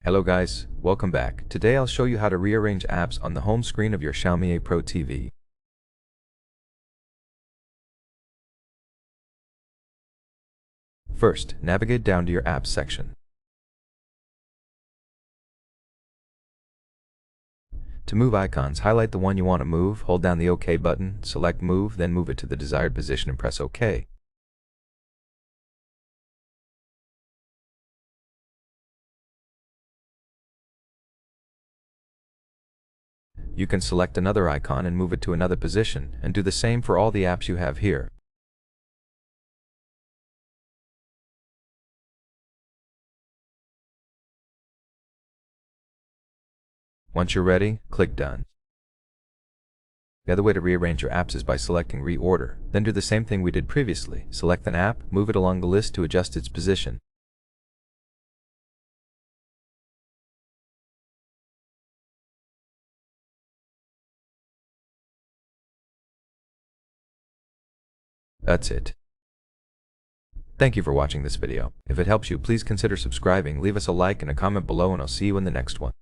Hello guys, welcome back. Today I'll show you how to rearrange apps on the home screen of your XIAOMI A Pro TV. First, navigate down to your apps section. To move icons, highlight the one you want to move, hold down the OK button, select Move, then move it to the desired position and press OK. You can select another icon and move it to another position, and do the same for all the apps you have here. Once you're ready, click Done. The other way to rearrange your apps is by selecting Reorder. Then do the same thing we did previously. Select an app, move it along the list to adjust its position. That's it. Thank you for watching this video. If it helps you, please consider subscribing, leave us a like and a comment below, and I'll see you in the next one.